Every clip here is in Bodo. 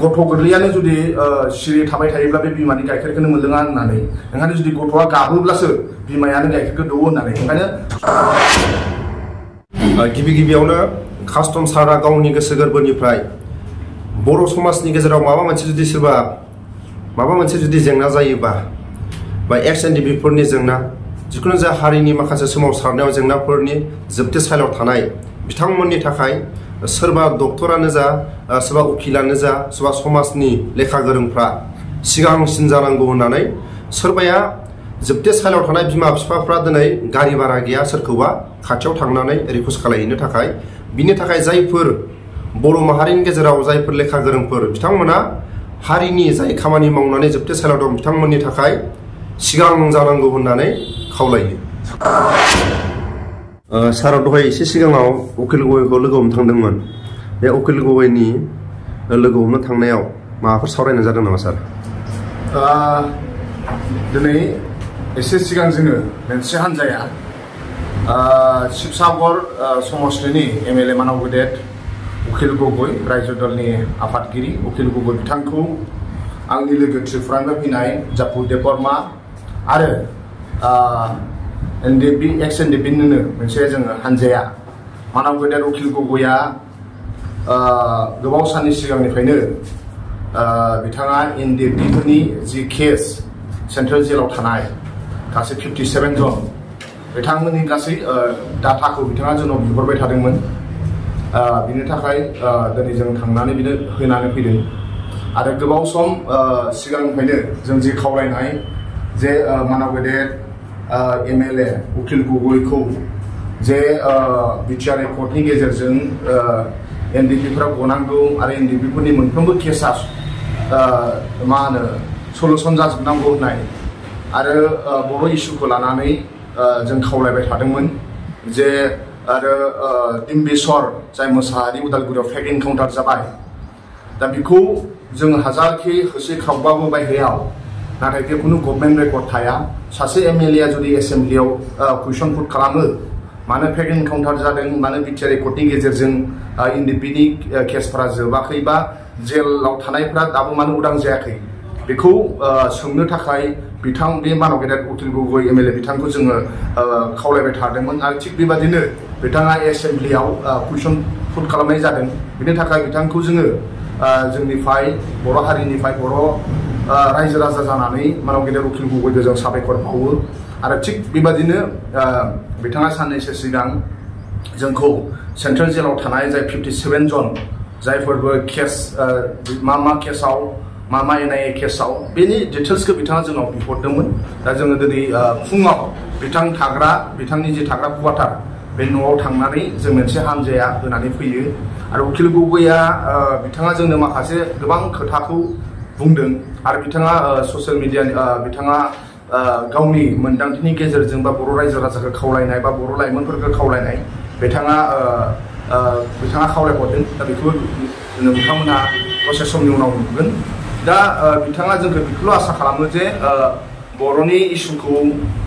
गथ' गोरलैयानो जुदि सिरि थाबाय थायोब्ला बे बिमानि गाइखेरखौनो मोनलोङा होननानै ओंखायनो जुदि गथ'आ गाबोब्लासो बिमायानो गाइखेरखौ दौवो होननानै ओंखायनो गिबियावनो कास्टम सारा गावनि गोसो गोरबोनिफ्राय बर' समाजनि गेजेराव माबा मोनसे जुदि जेंना जायोबा बा XNDP फोरनि जेंना जिखुनु जाया हारिनि माखासे सोमावसारनायाव जेंनाफोरनि जोबथेसालियाव थानाय बिथांमोननि थाखाय सोरबा डक्टरानो जा सोरबा उकिलानो जा सोरबा समाजनि लेखा गोरोंफ्रा सिगांसिन जानांगौ होननानै सोरबाया जोबथेसालियाव थानाय बिमा बिफाफ्रा दिनै गारि भारा गैया सोरखौबा खाथियाव थांनानै रिक्वेस्ट खालामहैनो थाखाय बिनि थाखाय जायफोर बर' माहारिनि गेजेराव जायफोर लेखा गोरोंफोर बिथांमोना हारिनि जाय खामानि मावनानै जोबथेसालियाव दं बिथांमोननि थाखाय सिगां जानांगौ होननानै खावलायो। सारा दहाय एसे सिगाङाव अखिल गगैखौ लोगो हमनो थांदोंमोन। बे अखिल गगैनि लोगो हमनो थांनायाव माबाफोर सावरायनाय जादों नामा सार? दिनै एसे सिगां जोङो मोनसे हान्जाया शिबसागर समस्तिनि MLA मानाव गेदेर अखिल गगै रायजो दलनि आफादगिरि अखिल गगै बिथांखौ आंनि लोगो त्रिपुरानिफ्राय फैनाय जापु देबबर्मा आरो XNDP-निनो मोनसे जोङो हान्जाया मानाव गेदेर अखिल गगैया गोबाव साननि सिगांनिफ्रायनो बिथाङा NDP फोरनि जि केस सेन्ट्रेल जेलाव थानाय गासै 57 जन बिथांमोननि गासै डाटाखौ बिथाङा जोंनाव बिहरबाय थादोंमोन। बिनि थाखाय दिनै जों थांनानै बिनो होनानै फैदों आरो गोबाव सम सिगांनिफ्रायनो जों जि खावलायनाय जे मानाव गेदेर MLA अखिल गगैखौ जे बिटिआर कर्टनि गेजेरजों NDP-फोरा गनांगौ आरो NDP-फोरनि मोनफ्रोमबो केसा मा होनो सलुसन जाजोबनांगौ होननाय आरो बर' इस्युखौ लानानै जों खावलायबाय थादोंमोन जे आरो डिम्बेश्वर जाय मोसाहारि उदालगुरियाव फेक एनकाउन्टार जाबाय दा बेखौ जों हाजारखि होसोखावबाबो बायहेरायाव नाथाय बे खुनु गभर्नमेन्ट रेकर्ड थाया। सासे MLA जुदि एसेम्बलियाव कुइसन पुट खालामो मानो फेक एनकाउन्टार जादों मानो बिटिआर कर्टनि गेजेरजों NDP-नि केसफोरा जोबाखै बा जेलाव थानायफ्रा दाबो मानो उदां जायाखै बेखौ सोंनो थाखाय बिथां बे मानाव गेदेर अखिल गगै MLA बिथांखौ जोङो खावलायबाय थादोंमोन आरो थिग बेबादिनो बिथाङा एसेम्बलियाव कुइसन पुट खालामनाय जादों। बिनि थाखाय बिथांखौ जोङो जोंनिफ्राय बर' हारिनिफ्राय बर' रायजो राजा जानानै मानाव गेदेर अखिल गगैखौ जों साबायखर बावो आरो थिग बेबादिनो बिथाङा साननैसो सिगां जोंखौ सेन्ट्रेल जेलाव थानाय जाय 57 जन जायफोरबो केस मा केसाव मा NIA केसाव बेनि डिटेल्सखौ बिथाङा जोंनाव बिहरदोंमोन। दा जोङो दिनै फुङाव बिथांनि जि थाग्रा क्वार्टार बे न'आव थांनानै जों मोनसे हान्जाया होनानै फैयो आरो अखिल गगैया बिथाङा जोंनो माखासे गोबां खोथाखौ बुंदों आरो बिथाङा ससियेल मिडियानि बिथाङा गावनि मोन्दांथिनि गेजेरजों बा बर' रायजो राजाखौ खावलायनाय बा बर' लाइमोनफोरखौ खावलायनाय बिथाङा खावलायहरदों। दा बेखौ नोंथांमोनहा दसे समनि उनाव नुगोन। दा बिथाङा जोंखौ बेखौल' आसा खालामो जे बर'नि इस्युखौ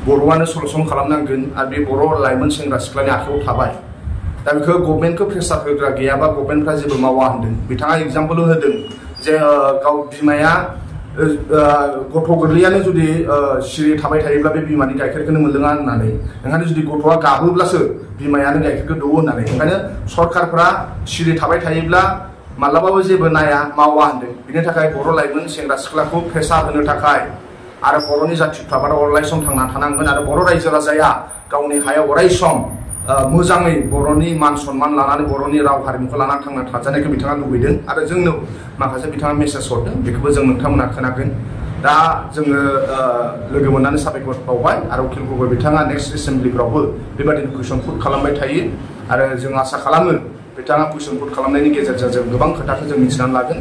बर'आनो सलुसन खालामनांगोन आरो बे बर' लाइमोन सेंग्रा सिख्लानि आखायाव थाबाय। दा बेखौ गभर्नमेन्टखौ प्रेसार होग्रा गैयाबा गभर्नमेन्टफ्रा जेबो मावा होनदों। बिथाङा एग्जाम्पल होदों जे गाव बिमाया गथ' गोरलैयानो जुदि सिरि थाबाय थायोब्ला बे बिमानि गाइखेरखौनो मोनलोङा होननानै ओंखायनो जुदि गथ'आ गाबोब्लासो बिमायानो गाइखेरखौ दौवो होननानै ओंखायनो सरकारफ्रा सिरि थाबाय थायोब्ला माब्लाबाबो जेबो नाया मावा होनदों। बिनि थाखाय बर' लाइमोन सेंग्रा सिख्लाखौ प्रेसार होनो थाखाय आरो बर'नि जाथिफ्राबो अराय सम थांना थानांगोन आरो बर' रायजो राजाया गावनि हायाव अराय सम मोजाङै बर'नि मान सन्मान लानानै बर'नि राव हारिमुखौ लानानै थांना थाजानायखौ बिथाङा लुबैदों आरो जोंनो माखासे बिथाङा मेसेज हरदों बेखौबो जों नोंथांमोना खोनागोन। दा जोङो लोगो मोननानै साबायखर बावबाय आरो अखिल गगै बिथाङा नेक्स्ट एसेम्बलिफ्रावबो बेबादिनो कुइसन पुट खालामबाय थायो आरो जों आसा खालामो बिथाङा कुइसन पुट खालामनायनि गेजेरजों जों गोबां खोथाखौ जों मिथिनानै लागोन।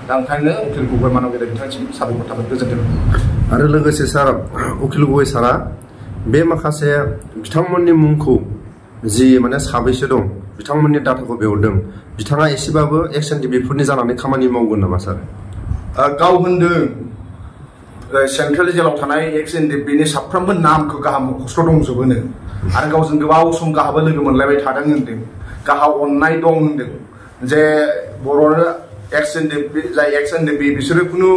दा ओंखायनो अखिल गगै मानाव गेदेर बिथांसिम साबायखर थाबाय गोजोन्थों। आरो लोगोसे सार अखिल गगै सारा बे माखासे बिथांमोननि मुंखौ जि माने साबैसे दं बिथांमोननि डाटाखौ बेहरदों बिथाङा एसेबाबो XNDP-फोरनि जानानै खामानि मावगोन नामा सार? गाव होनदों सेन्ट्रेल जेलाव थानाय XNDP-नि साफ्रोमबो नामखौ गाहाम मुखस्थ' दंजोबोनो आरो गावजों गोबाव सम गाहाबो लोगो मोनलायबाय थादों होनदों। गाहा अननाय दं होनदों जे बर' एक्स एनडिपि बिसोरो खुनु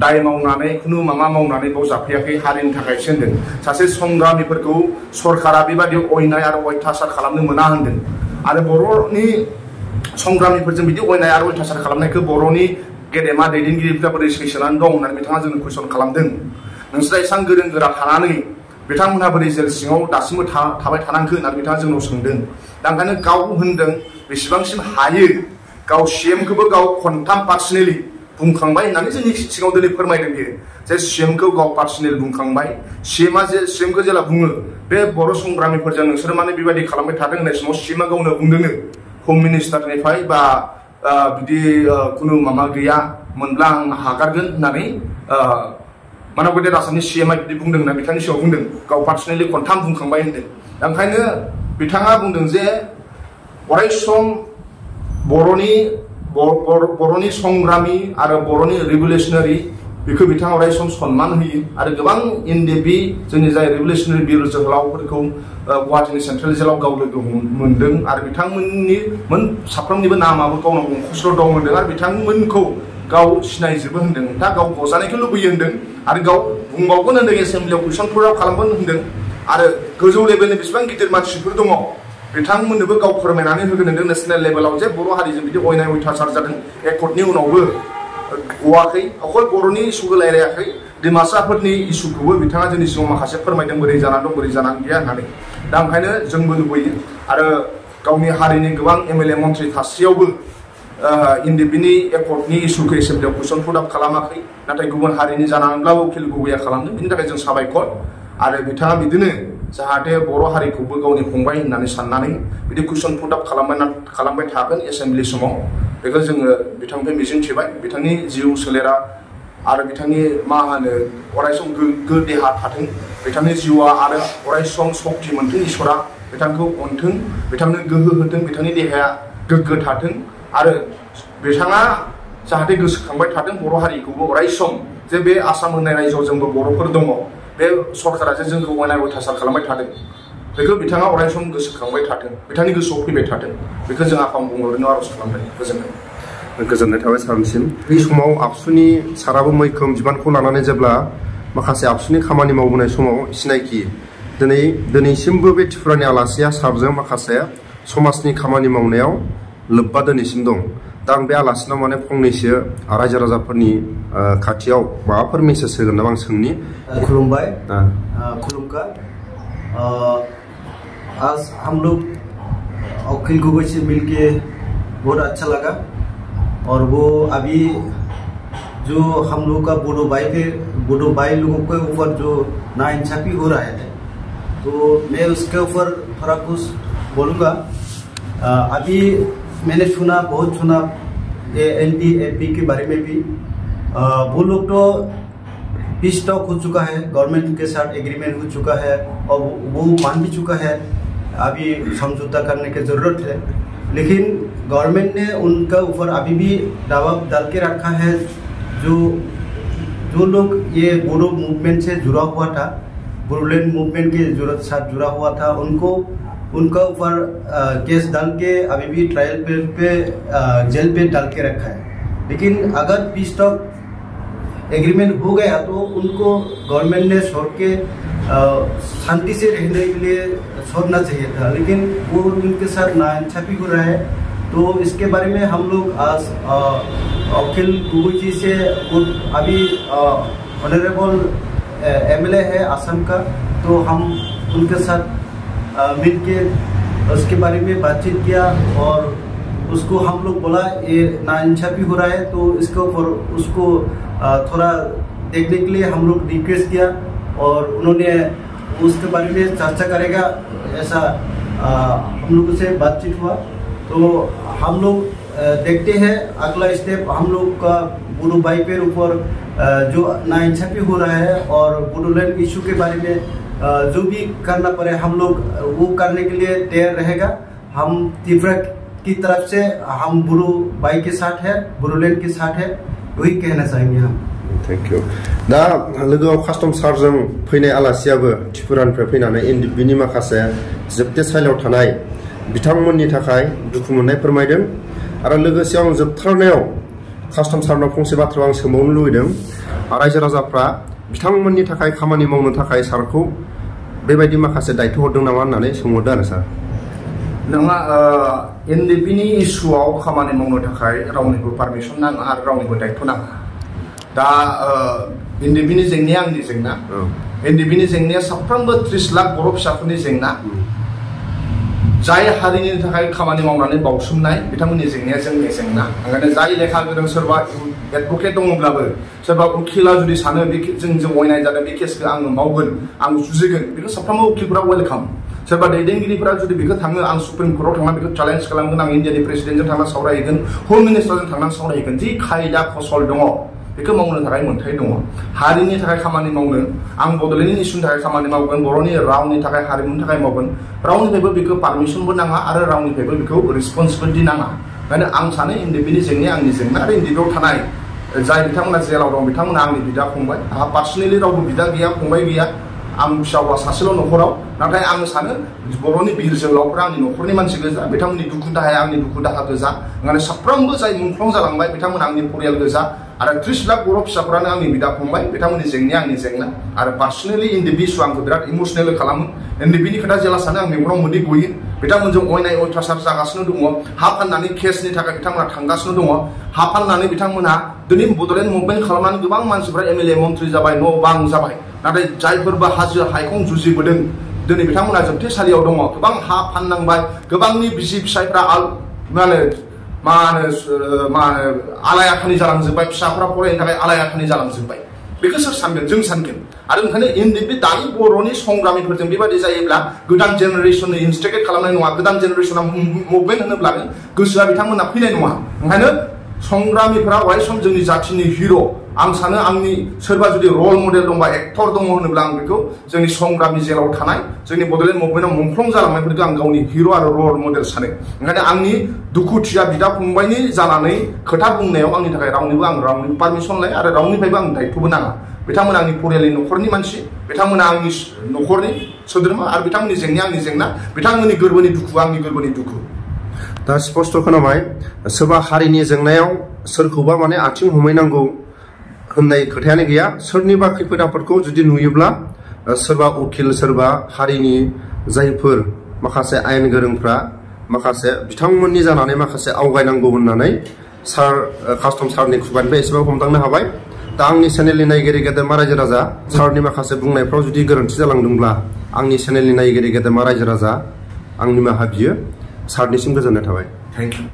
दाय मावनानै खुनु माबा मावनानै बाव जाफैयाखै हारिनि थाखायसो होनदों सासे संग्रामिफोरखौ सरकारा बेबादि अयनाय आरो अयथासार खालामनो मोना होनदों आरो बर'नि संग्रामिफोरजों बिदि अयनाय आरो अयथासार खालामनायखौ बर'नि गेदेमा दैदेनगिरिफ्रा बोरै सैसोनानै दं होननानै बिथाङा जोंनो कुइसन खालामदों नोंसोर एसेबां गोरों गोरा थानानै बिथांमोनहा बोरै जेल सिङाव दासिमबो थाबाय थानांखो होननानै बिथाङा जोंनाव सोंदों दा ओंखायनो गाव होनदों बेसेबांसिम हायो गाव सीएमखौबो गाव खनथाम पार्सनेलि बुंखांबाय होननानै जोंनि सिगाङाव दिनै फोरमायदों बियो जे सीएमखौ गाव पार्सनेल बुंखांबाय सीएमखौ जेला बुङो बे बर' संग्रामिफोरजों नोंसोर माने बेबायदि खालामबाय थादों होननाय समाव सीएमआ गावनो बुंदोंनो हम मिनिस्टारनिफ्राय बा बिदि खुनु माबा गैया मोनब्ला आं हागारगोन होननानै मानव गेदेर आसामनि सीएमआ बिदि बुंदों होनना बिथांनि सिगाङाव बुंदों गाव पार्सनेलि खनथाम बुंखांबाय होनदों ओंखायनो बिथाङा बुंदों जे अरायसम बर'नि संग्रामी आरो बर'नि रिभलिउसनारि बेखौ बिथाङा अरायसम सन्मान होयो आरो गोबां एनडिएफबि जोंनि जाय रिभलिउसनारि बिर जोहोलावफोरखौ गुवाहाटीनि सेन्ट्रेल जेलाव गाव लोगो मोनदों आरो बिथांमोननि साफ्रोमनिबो नामाबो गावनाव मुंख'स्र' दं होनदों आरो बिथांमोनखौ गाव सिनायजोबो होनदों दा गाव गजानायखौ लुबैयो होनदों आरो गाव बुंबावगोन होनदों एसेम्ब्लियाव कुइसनफोराव खालामगोन होनदों आरो गोजौ लेभेलनि बेसेबां गिदिर मानसिफोर दङ बिथांमोननोबो गाव फोरमायनानै होगोन होनदों नेशनेल लेभेलाव जे बर' हारिजों बिदि अयनाय अयथासार जादों एकर्डनि उनावबो गवाखै अकल बर'नि इस्युखौ रायलायाखै डिमासाफोरनि इस्युखौबो बिथाङा जोंनि सिगाङाव माखासे फोरमायदों बोरै जानानै दं बोरै जानानै गैया होननानै दा ओंखायनो जोंबो लुबैयो आरो गावनि हारिनि गोबां एमएलए मन्थ्रि थासेयावबो एनडिएफबिनि एकर्डनि इस्युखौ एसेम्ब्लियाव कुइसन पुट आप खालामाखै नाथाय गुबुन हारिनि जानानैब्लाबो अखिल गगैया खालामदों बिनि थाखाय जों साबायखर आरो बिथाङा बिदिनो जाहाथे बर' हारिखौबो गावनि फंबाय होननानै साननानै बिदि कुइसन पुट आप खालामबाय थागोन एसेम्ब्लि समाव बेखौ जोङो बिथांनिफ्राय मिजिंथिबाय बिथांनि जिउ सोलेरा आरो बिथांनि मा होनो अरायसम गोग्गो देहा थाथों बिथांनि जिउआ आरो अरायसम सक्ति मोनथों इसोरा बिथांखौ अनथों बिथांनो गोहो होथों बिथांनि देहाया गोग्गो थाथों आरो बिथाङा जाहाथे गोसोखांबाय थाथों बर' हारिखौबो अरायसम जे बे आसाम होननाय रायजोआव जोंबो बर'फोर दङ बे सरकारा जे जोंखौ अयनाय अयथासार खालामबाय थादों बेखौ बिथाङा अरायसम गोसोखांबाय थाथों बिथांनि गोसोआव फैबाय थाथों बेखौ जों आफा बुंहरनो आर'ज खालामबाय गोजोननाय थाबाय सारनिसिम बे समाव आबसुनि साराबो मैखोम बिबानखौ लानानै जेब्ला माखासे आबसुनि खामानि मावबोनाय समाव सिनायखि दिनैसिमबो बे त्रिपुरानि आलासिया सारजों माखासे समाजनि खामानि मावनायाव लोब्बा दिनैसिम दं दा आं बे आलासिनाव माने फंनैसो रायजो राजाफोरनि खाथियाव माबाफोर मेसेज होगोन नामा आं सोंनि खुलुमबाय खुलुमकर आज हम लोग अखिल गगoi से मिलके बहुत अच्छा लगा और वो अभी जो हम लोग का बोडो भाई लोगों के ऊपर जो नाइंसाफी हो रहा है तो मैं उसके ऊपर थोड़ा कुछ बोलूँगा अभी मैंने बहुत सुना एनडीएफबी के बारे में भी वो लोग तो पीस टॉक हो चुका है गवर्नमेंट के साथ एग्रीमेंट हो चुका है और वो मान भी चुका है अभी समझौता करने की ज़रूरत है लेकिन गवर्नमेंट ने उनका ऊपर अभी भी दबाव डाल के रखा है जो लोग ये बोडो मूवमेंट से जुड़ा हुआ था बोडोलैंड मूवमेंट के साथ जुड़ा हुआ था उनका ऊपर केस डाल के अभी भी ट्रायल पे जेल पे डाल के रखा है लेकिन अगर पीस टॉक एग्रीमेंट हो गया तो उनको गवर्नमेंट ने छोड़ के शांति से रहने के लिए छोड़ना चाहिए था लेकिन वो उनके साथ नाइंसाफी हो रहा है तो इसके बारे में हम लोग आज अखिल गगoi जी से अभी ऑनरेबल एमएलए है असम का तो हम उनके साथ मिल के उसके बारे में बातचीत किया और उसको हम लोग बोला ये नाइंसाफी हो रहा है तो इसके ऊपर उसको थोड़ा देखने के लिए हम लोग रिक्वेस्ट किया और उन्होंने उसके बारे में चर्चा करेगा ऐसा हम लोगों से बातचीत हुआ तो हम लोग देखते हैं अगला स्टेप हम लोग का बोडो भाई के ऊपर जो नाइंसाफी हो रहा है और बोडोलैंड इशू के बारे में जो भी करना पड़े हम लोग वो करने के लिए तैयार रहेगा हम त्रिपुरा की तरफ से हम बोडो भाई के साथ है बोडोलैंड के साथ है वही कहना चाहेंगे हम थैंक यू दा लोगोआव कास्टम सारजों फैनाय आलासियाबो त्रिपुरानिफ्राय फैनानै एनडिएफबिनि माखासे जोबथेसालियाव थानाय बिथांमोननि थाखाय दुखु मोननाय फोरमायदों आरो लोगोसे आं जोबथारनायाव कास्टम सारनाव फंसे बाथ्रा आं सोंबावनो लुबैदों रायजो राजाफ्रा बिथांमोननि थाखाय खामानि मावनो थाखाय सारखौ बेबायदि माखासे दायथ' हरदों नामा होननानै सोंहरदों आरो सार नङा एनडिपिनि इस्युआव खामानि मावनो थाखाय रावनिबो पारमिसन नाङा आरो रावनिबो दायथ' नाङा दा एनडिपिनि जेंनाया आंनि जेंना एनडिपिनि जेंनाया साफ्रोमबो 30 लाख बर' फिसाफोरनि जेंना जाय हारिनि थाखाय खामानि मावनानै बावसोमनाय बिथांमोननि जेंनाया जोंनि जेंना ओंखायनो जाय लेखा गोरों सोरबा एडभकेट दङब्लाबो सोरबा उकिला जुदि सानो जों अयनाय जादों बे केसखौ आङो मावगोन आं जुजिगोन बेखौ साफ्रोमबो उकिलफोरा वेलकाम सोरबा दैदेनगिरिफोरा जुदि बेखौ थाङो आं सुप्रिम कर्टआव थांना बेखौ चेलेन्ज खालामगोन आं इन्डियानि प्रेसिडेन्टजों थांना सावरायहैगोन होम मिनिस्टारजों थांना सावरायहैगोन जि खायदा फसल दङ बेखौ मावनो थाखाय मोन्थाय दङ हारिनि थाखाय खामानि मावनो आं बड'लेण्डनि इस्युनि थाखाय खामानि मावगोन बर'नि रावनि थाखाय हारिमुनि थाखाय मावगोन रावनिफ्रायबो बेखौ पारमिसनबो नाङा आरो रावनिफ्रायबो बेखौ रिसपन्सिबिलिटि नाङा ओंखायनो आं सानो एनडिपिनि जेंनाया आंनि जेंना आरो एनडिपिआव थानाय जाय बिथांमोना जेलाव दं बिथांमोना आंनि बिदा फंबाय आंहा पार्सनेलि रावबो बिदा गैया फंबाय गैया आं फिसा हौवा सासेल' न'खराव नाथाय आं सानो बर'नि बिर जोहोलावफोरा आंनि न'खरनि मानसि गोजा बिथांमोननि दुखु दाहाया आंनि दुखु दाहा गोजा ओंखायनो साफ्रोमबो जाय मुंख्लं जालांबाय बिथांमोना आंनि परियाल गोजा आरो 30 लाख बर' फिसाफोरानो आंनि बिदा फंबाय बिथांमोननि जेंनाया आंनि जेंना आरो पार्सनेलि एनडिपि इस्यु आंखौ बिराद इमसनेल खालामो एनडिपिनि खोथा जेला सानो आं मेगनाव मोदै गयो बिथांमोनजों अयनाय अयथासार जागासिनो दङ हा फाननानै केसनि थाखाय बिथांमोना थांगासिनो दङ हा फाननानै बिथांमोना दिनै बड'लेण्ड मुभमेन्ट खालामनानै गोबां मानसिफ्रा एमएलए मन्थ्रि जाबाय न' बां जाबाय नाथाय जायफोरबो हाजो हायखं जुजिबोदों दिनै बिथांमोना जोबथेसालियाव दङ गोबां हा फाननांबाय गोबांनि बिसि फिसायफ्रा मा होनो आलायाखानि जालांजोब्बाय फिसाफोरा फरायनो थाखाय आलायाखानि जालांजोब्बाय बेखौ सोर सानगोन जों सानगोन आरो ओंखायनो एनडिपि दानि बर'नि संग्रामिफोरजों बेबायदि जायोब्ला गोदान जेनेरेसननि इन्सटिगेट खालामनाय नङा गोदान जेनेरेसना मुभमेन्ट होनोब्लानो गोसोआ बिथांमोना फैनाय नङा ओंखायनो संग्रामिफोरा अराय सम जोंनि जाथिनि हिर' आं सानो आंनि सोरबा जुदि रल मडेल दंबा एक्टर दङ होनोब्ला आं बेखौ जोंनि संग्रामि जेलाव थानाय जोंनि बड'लेण्ड मुभमेन्टआव मुंख्लं जालांनायफोरखौ आं गावनि हिर' आरो रल मडेल सानो ओंखायनो आंनि दुखुथिया बिदा फंबायनि जानानै खोथा बुंनायाव आंनि थाखाय रावनिबो पारमिसन लाया आरो रावनिफ्रायबो आं दायथ'बो नाङा बिथांमोना आंनि परियालनि न'खरनि मानसि बिथांमोना आंनि न'खरनि सोद्रोमा आरो बिथांमोननि जेंनाया आंनि जेंना बिथांमोननि गोरबोनि दुखु आंनि गोरबोनि दुखु दा स्पष्ट खोनाबाय सोरबा हारिनि जेंनायाव सोरखौबा माने आथिं हमहैनांगौ होननाय खोथायानो गैया सोरनिबा खैफोद आफोदखौ जुदि नुयोब्ला सोरबा उकिल सोरबा हारिनि जायफोर माखासे आयेन गोरोंफ्रा माखासे बिथांमोननि जानानै माखासे आवगायनांगौ होननानै सार कास्टम सारनि खुगानिफ्राय एसेबां हमदांनो हाबाय दा आंनि चेनेलनि नायगिरि गेदेमा रायजो राजा सारनि माखासे बुंनायफ्राव जुदि गोरोन्थि जालांदोंब्ला आंनि चेनेलनि नायगिरि गेदेमा रायजो राजा आं निमाहा बियो सारनिसिम गोजोननाय थाबाय थेंक इउ